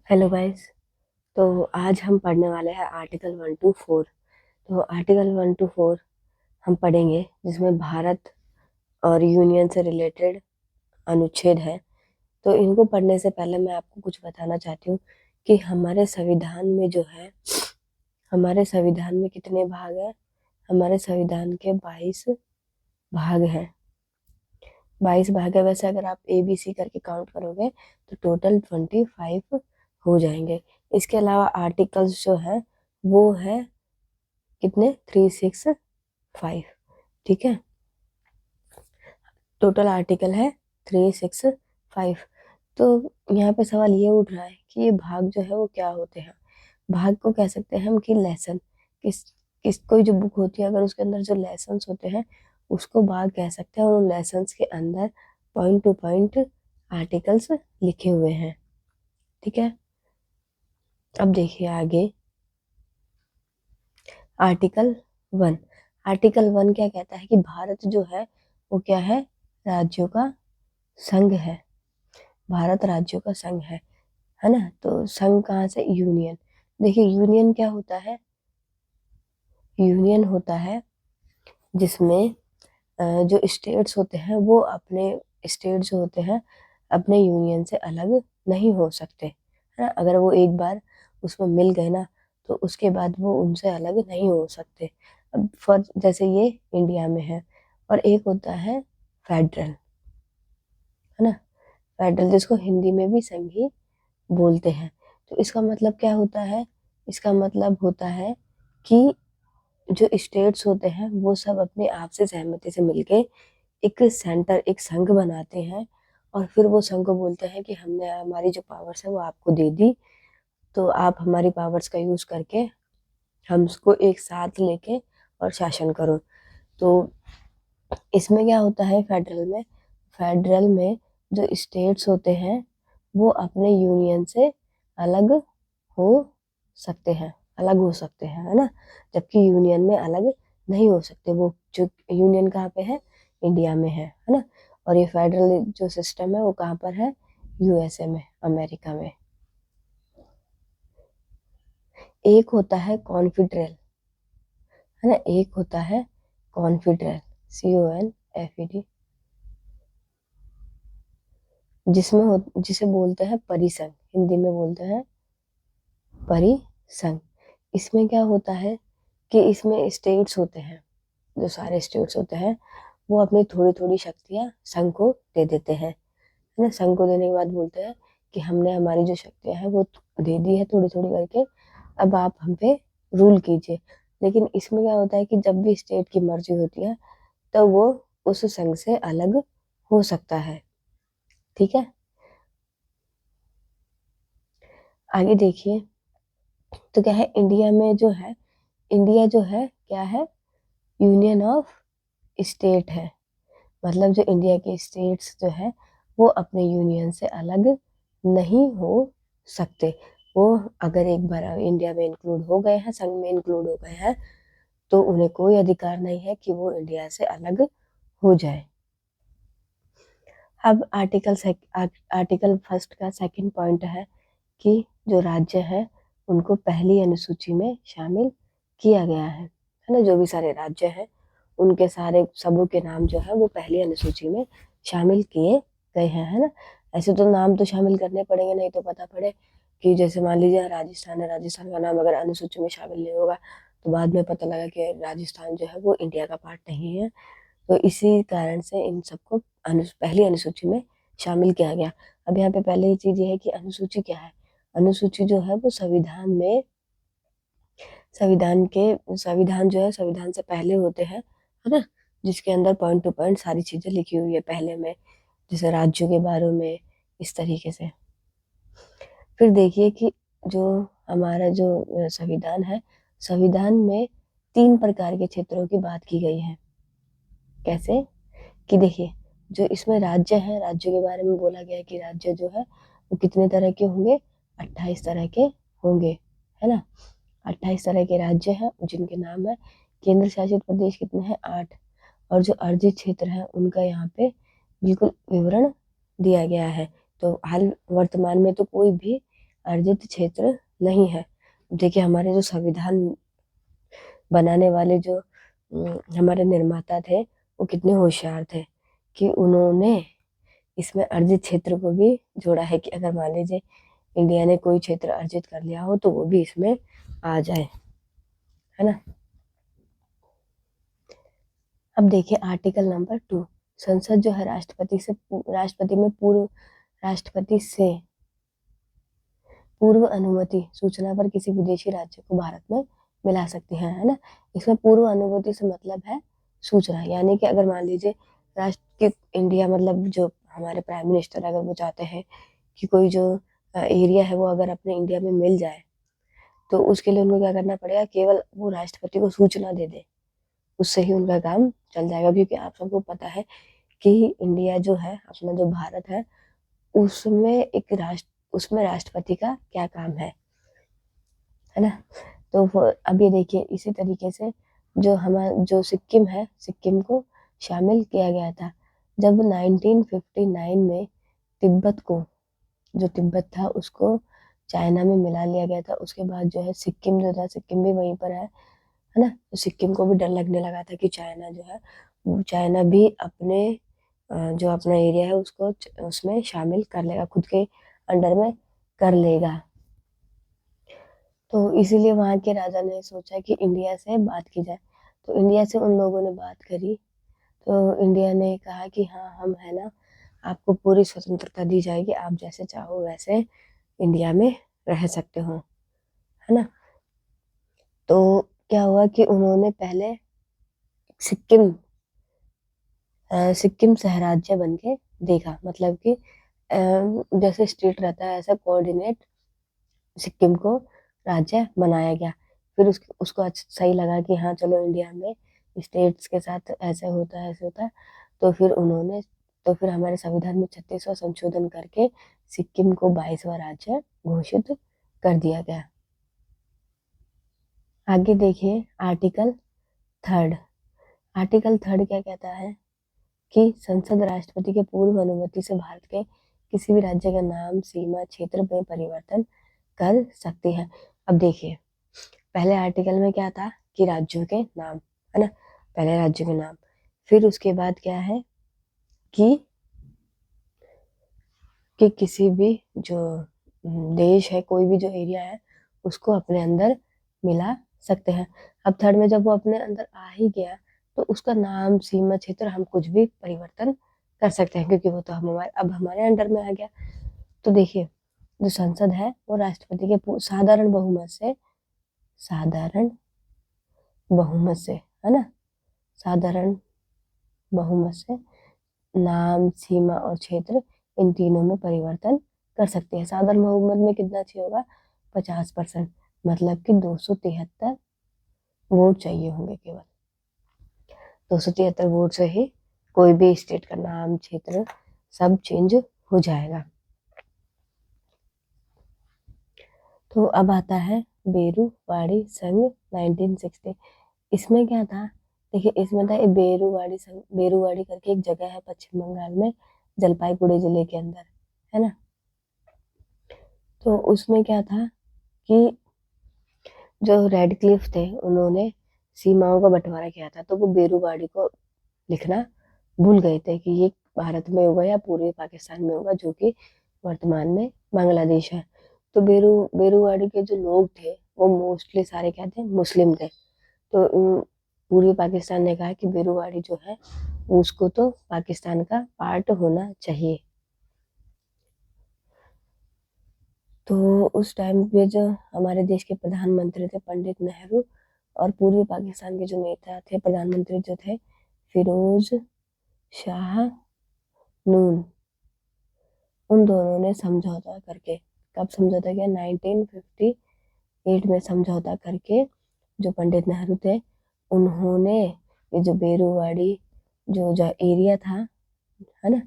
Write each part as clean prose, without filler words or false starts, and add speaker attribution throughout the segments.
Speaker 1: Hello guys. तो आज हम पढ़ने वाले हैं आर्टिकल 1 to 4। तो आर्टिकल 1 to 4 हम पढ़ेंगे जिसमें भारत और यूनियन से रिलेटेड अनुच्छेद है। तो इनको पढ़ने से पहले मैं आपको कुछ बताना चाहती हूँ कि हमारे संविधान में जो है, हमारे संविधान में कितने भाग हैं। हमारे संविधान के 22 भाग हैं। 22 भाग है। वैसे अगर आप ABC करके काउंट करोगे तो टोटल 25 हो जाएंगे। इसके अलावा आर्टिकल्स जो है वो है कितने, 365। ठीक है, टोटल आर्टिकल है 365। तो यहाँ पे सवाल ये उठ रहा है कि ये भाग जो है वो क्या होते हैं। भाग को कह सकते हैं हम कि लेसन। किस कोई जो बुक होती है अगर उसके अंदर जो लेसन्स होते हैं उसको भाग कह सकते हैं, और उन लेसन्स के अंदर पॉइंट टू पॉइंट आर्टिकल्स लिखे हुए हैं। ठीक है, अब देखिए आगे आर्टिकल 1। आर्टिकल 1 क्या कहता है कि भारत जो है वो क्या है, राज्यों का संघ है। भारत राज्यों का संघ है ना। तो संघ कहाँ से, यूनियन। देखिए यूनियन क्या होता है, यूनियन होता है जिसमें जो स्टेट्स होते हैं वो अपने स्टेट जो होते हैं अपने यूनियन से अलग नहीं हो सकते, है ना। अगर वो एक बार उसमें मिल गए ना तो उसके बाद वो उनसे अलग नहीं हो सकते। अब फॉर जैसे ये इंडिया में है, और एक होता है फेडरल, है ना। फेडरल जिसको हिंदी में भी संघी बोलते हैं। तो इसका मतलब क्या होता है, इसका मतलब होता है कि जो स्टेट्स होते हैं वो सब अपने आप से सहमति से मिलके एक सेंटर, एक संघ बनाते हैं, और फिर वो संघ को बोलते हैं कि हमने हमारी जो पावर्स है वो आपको दे दी, तो आप हमारी पावर्स का यूज करके हम उसको एक साथ लेके और शासन करो। तो इसमें क्या होता है, फेडरल में जो स्टेट्स होते हैं वो अपने यूनियन से अलग हो सकते हैं, अलग हो सकते हैं, है ना। जबकि यूनियन में अलग नहीं हो सकते। वो जो यूनियन कहाँ पे है, इंडिया में है ना। और ये फेडरल जो सिस्टम है वो कहाँ पर है, USA में, अमेरिका में। एक होता है कॉन्फेडरल, है ना। एक होता है कॉन्फेडरल, CONFED, जिसे बोलते हैं परिसंघ, हिंदी में बोलते हैं परिसंघ। इसमें क्या होता है कि इसमें स्टेट्स होते हैं, जो सारे स्टेट्स होते हैं वो अपनी थोड़ी थोड़ी शक्तियां संघ को दे देते हैं, है ना। संघ को देने के बाद बोलते हैं कि हमने हमारी जो शक्तियां हैं वो दे दी है थोड़ी थोड़ी करके, अब आप हम पे रूल कीजिए। लेकिन इसमें क्या होता है कि जब भी स्टेट की मर्जी होती है तो वो उस संघ से अलग हो सकता है। ठीक है, आगे देखिए। तो क्या है, इंडिया में जो है, इंडिया जो है क्या है, यूनियन ऑफ स्टेट है। मतलब जो इंडिया के स्टेट्स जो है वो अपने यूनियन से अलग नहीं हो सकते। वो अगर एक बार इंडिया में इंक्लूड हो गए हैं, संघ में इंक्लूड हो गए हैं, तो उन्हें कोई अधिकार नहीं है कि वो इंडिया से अलग हो जाए। अब आर्टिकल फर्स्ट का सेकंड पॉइंट है कि जो राज्य है उनको पहली अनुसूची में शामिल किया गया है ना। जो भी सारे राज्य हैं उनके सारे सबों के नाम जो है वो पहली अनुसूची में शामिल किए गए हैं, है ना। ऐसे तो नाम तो शामिल करने पड़ेंगे, नहीं तो पता पड़े कि जैसे मान लीजिए राजस्थान है, राजस्थान का नाम अगर अनुसूची में शामिल नहीं होगा तो बाद में पता लगा कि राजस्थान जो है वो इंडिया का पार्ट नहीं है। तो इसी कारण से इन सबको पहली अनुसूची में शामिल किया गया। अब यहाँ पे पहले ही चीज ये है कि अनुसूची क्या है। अनुसूची जो है वो संविधान में, संविधान जो है संविधान से पहले होते हैं, है ना। जिसके अंदर पॉइंट टू पॉइंट सारी चीजें लिखी हुई है पहले में, जैसे राज्यों के बारे में, इस तरीके से। फिर देखिए कि जो हमारा जो संविधान है, संविधान में 3 प्रकार के क्षेत्रों की बात की गई है। कैसे, कि देखिए जो इसमें राज्य है, राज्यों के बारे में बोला गया है कि राज्य जो है वो कितने तरह के होंगे, 28 तरह के होंगे, है ना। 28 तरह के राज्य हैं जिनके नाम है। केंद्र शासित प्रदेश कितने हैं, 8। और जो अर्जित क्षेत्र है उनका यहाँ पे बिल्कुल विवरण दिया गया है। तो हाल वर्तमान में तो कोई भी अर्जित क्षेत्र नहीं है। देखिए हमारे जो संविधान बनाने वाले जो हमारे निर्माता थे वो कितने होशियार थे कि उन्होंने इसमें अर्जित क्षेत्र को भी जोड़ा है कि अगर मान लीजिए इंडिया ने कोई क्षेत्र अर्जित कर लिया हो तो वो भी इसमें आ जाए, है ना। अब देखिए आर्टिकल नंबर 2, संसद जो है राष्ट्रपति में राष्ट्रपति से पूर्व अनुमति सूचना पर किसी विदेशी राज्य को भारत में मिला सकती है ना। इसमें पूर्व अनुमति से मतलब है सूचना, यानी कि अगर मान लीजिए राष्ट्र के इंडिया मतलब जो हमारे प्राइम मिनिस्टर अगर वो चाहते हैं कि कोई जो एरिया है वो अगर अपने इंडिया में मिल जाए तो उसके लिए उनको क्या करना पड़ेगा, केवल वो राष्ट्रपति को सूचना दे दे, उससे ही उनका काम चल जाएगा। क्योंकि आप सबको पता है कि इंडिया जो है अपना जो भारत है उसमें राष्ट्रपति का क्या काम है ना। तो अब ये देखिए इसी तरीके से जो सिक्किम है, सिक्किम को शामिल किया गया था जब 1959 में तिब्बत था उसको चाइना में मिला लिया गया था। उसके बाद जो है सिक्किम जो था, सिक्किम भी वहीं पर है ना। तो सिक्किम को भी डर लगने लगा था कि चाइना जो है चाइना भी जो अपना एरिया है उसको उसमें शामिल कर लेगा, खुद के अंडर में कर लेगा। तो इसीलिए वहां के राजा ने सोचा कि इंडिया से बात की जाए। तो इंडिया से उन लोगों ने बात करी तो इंडिया ने कहा कि हाँ हम है ना, आपको पूरी स्वतंत्रता दी जाएगी, आप जैसे चाहो वैसे इंडिया में रह सकते हो, है ना। तो क्या हुआ कि उन्होंने पहले सिक्किम सहराज्य बन के देखा, मतलब कि जैसे स्टेट रहता है ऐसा कोऑर्डिनेट सिक्किम को राज्य बनाया गया। फिर उसको सही लगा कि हाँ चलो इंडिया में स्टेट्स के साथ ऐसे होता है ऐसे होता है। तो फिर हमारे संविधान में 36वां संशोधन करके सिक्किम को 22वां राज्य घोषित कर दिया गया। आगे देखिए आर्टिकल थर्ड क्या कहता है कि संसद राष्ट्रपति के पूर्व अनुमति से भारत के किसी भी राज्य का नाम, सीमा, क्षेत्र में परिवर्तन कर सकती है। अब देखिए पहले आर्टिकल में क्या था कि राज्यों के नाम, है ना, पहले राज्यों के नाम, फिर उसके बाद क्या है कि किसी भी जो देश है, कोई भी जो एरिया है उसको अपने अंदर मिला सकते हैं। अब थर्ड में जब वो अपने अंदर आ ही गया तो उसका नाम, सीमा, क्षेत्र हम कुछ भी परिवर्तन कर सकते हैं क्योंकि वो तो अब हमारे अंडर में आ गया। तो देखिए जो संसद है वो राष्ट्रपति के साधारण बहुमत से, है ना, साधारण बहुमत से नाम, सीमा और क्षेत्र इन तीनों में परिवर्तन कर सकते हैं। साधारण बहुमत में कितना चाहिए होगा, 50%, मतलब कि 273 वोट चाहिए होंगे केवल। 273 वोट से ही कोई भी स्टेट का नाम, क्षेत्र सब चेंज हो जाएगा। तो अब आता है बेरूवाड़ी संघ 1960। इसमें क्या था, देखिए इसमें था बेरूवाड़ी करके एक जगह है पश्चिम बंगाल में, जलपाईगुड़ी जिले के अंदर, है ना। तो उसमें क्या था कि जो रेड क्लिफ थे उन्होंने सीमाओं का बंटवारा किया था, तो वो बेरूवाड़ी को लिखना भूल गए थे कि ये भारत में होगा या पूर्वी पाकिस्तान में होगा, जो कि वर्तमान में बांग्लादेश है। तो बेरूवाड़ी के जो लोग थे वो मोस्टली सारे क्या थे, मुस्लिम थे। तो पूर्वी पाकिस्तान ने कहा कि बेरूवाड़ी जो है उसको तो पाकिस्तान का पार्ट होना चाहिए। तो उस टाइम पे जो हमारे देश के प्रधानमंत्री थे पंडित नेहरू, और पूर्वी पाकिस्तान के जो नेता थे प्रधानमंत्री जो थे फिरोज शाह नून, उन दोनों ने समझौता करके, कब समझौता किया, 1958 में समझौता करके जो पंडित नेहरू थे उन्होंने ये जो बेरूवाड़ी जो एरिया था, है ना,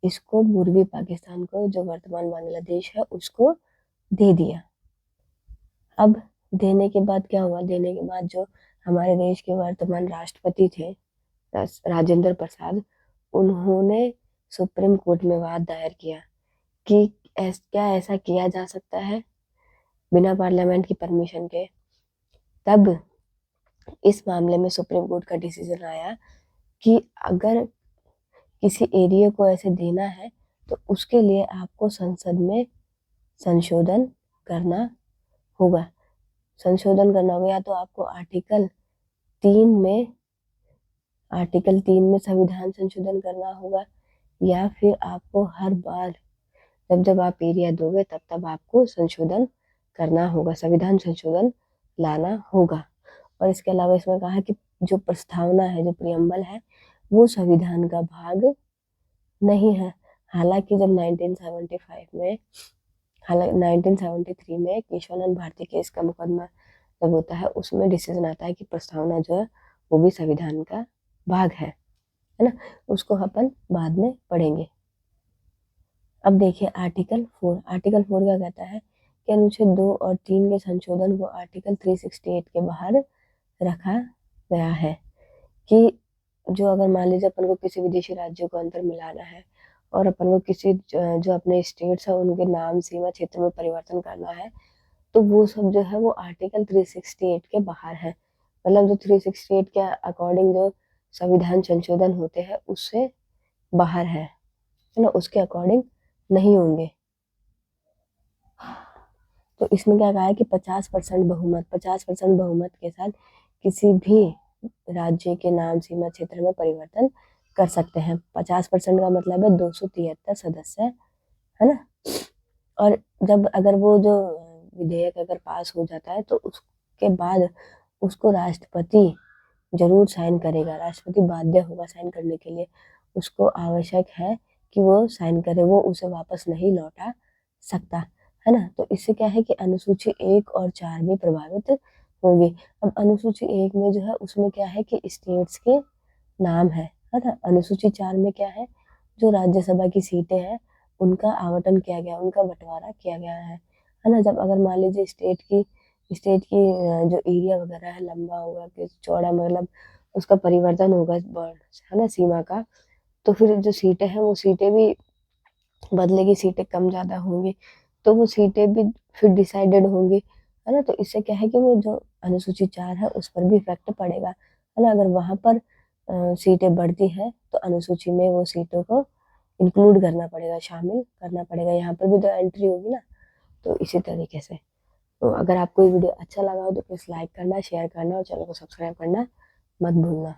Speaker 1: इसको पूर्वी पाकिस्तान को, जो वर्तमान बांग्लादेश है, उसको दे दिया। अब देने के बाद क्या हुआ, देने के बाद जो हमारे देश के वर्तमान राष्ट्रपति थे राजेंद्र प्रसाद, उन्होंने सुप्रीम कोर्ट में वाद दायर किया कि क्या ऐसा किया जा सकता है बिना पार्लियामेंट की परमिशन के। तब इस मामले में सुप्रीम कोर्ट का डिसीजन आया कि अगर किसी एरिया को ऐसे देना है तो उसके लिए आपको संसद में संशोधन करना होगा। संशोधन करना होगा, या तो आपको आर्टिकल 3 में संविधान संशोधन करना होगा, या फिर आपको हर बार जब आप एरिया दोगे तब आपको संशोधन करना होगा, संविधान संशोधन लाना होगा। और इसके अलावा इसमें कहा कि जो प्रस्तावना है, जो प्रियम्बल है, वो संविधान का भाग नहीं है। हालांकि जब 1973 में केशवानंद भारती केस का मुकदमा जब होता है, उसमें डिसीजन आता है कि प्रस्तावना जो है वो भी संविधान का भाग है ना। उसको अपन बाद में पढ़ेंगे। अब देखिए आर्टिकल 4 क्या कहता है कि अनुच्छेद 2 और 3 के संशोधन को आर्टिकल 368 के बाहर रखा गया है कि जो अगर मान लीजिए अपन को किसी विदेशी राज्य को अंतर मिलाना है और अपन को किसी जो अपने स्टेट्स है उनके नाम, सीमा, क्षेत्र में परिवर्तन करना है, तो वो सब जो है वो आर्टिकल 368 के बाहर है। मतलब जो 368 के अकॉर्डिंग जो संविधान संशोधन होते हैं उससे बाहर है ना, उसके अकॉर्डिंग नहीं होंगे। तो इसमें क्या कहा है कि 50% बहुमत के साथ किसी भी राज्य के नाम, सीमा, क्षेत्र में परिवर्तन कर सकते हैं। 50% का मतलब है 273 सदस्य, है ना। और जब अगर वो जो विधेयक अगर पास हो जाता है तो उसके बाद उसको राष्ट्रपति जरूर साइन करेगा, राष्ट्रपति बाध्य होगा साइन करने के लिए। उसको आवश्यक है कि वो साइन करे, वो उसे वापस नहीं लौटा सकता, है ना। तो इससे क्या है कि अनुसूची 1 और 4 भी प्रभावित होंगे। अब अनुसूची 1 में जो है उसमें क्या है कि स्टेट्स के नाम है ना। अनुसूची 4 में क्या है, जो राज्यसभा की सीटें हैं उनका आवंटन किया गया, उनका बंटवारा किया गया है ना। जब अगर मान लीजिए स्टेट की जो एरिया वगैरह है लंबा होगा कि चौड़ा, मतलब उसका परिवर्तन होगा, है ना, सीमा का, तो फिर जो सीटें हैं वो सीटें भी बदलेगी, सीटें कम ज़्यादा होंगी, तो वो सीटें भी फिर डिसाइडेड होंगी, है ना। तो इससे क्या है कि वो जो अनुसूची 4 है उस पर भी इफेक्ट पड़ेगा, है ना। अगर वहाँ पर सीटें बढ़ती हैं तो अनुसूची में वो सीटों को इंक्लूड करना पड़ेगा, शामिल करना पड़ेगा, यहाँ पर भी तो एंट्री होगी ना। तो इसी तरीके से, तो अगर आपको ये वीडियो अच्छा लगा हो तो प्लीज़ लाइक करना, शेयर करना और चैनल को सब्सक्राइब करना मत भूलना।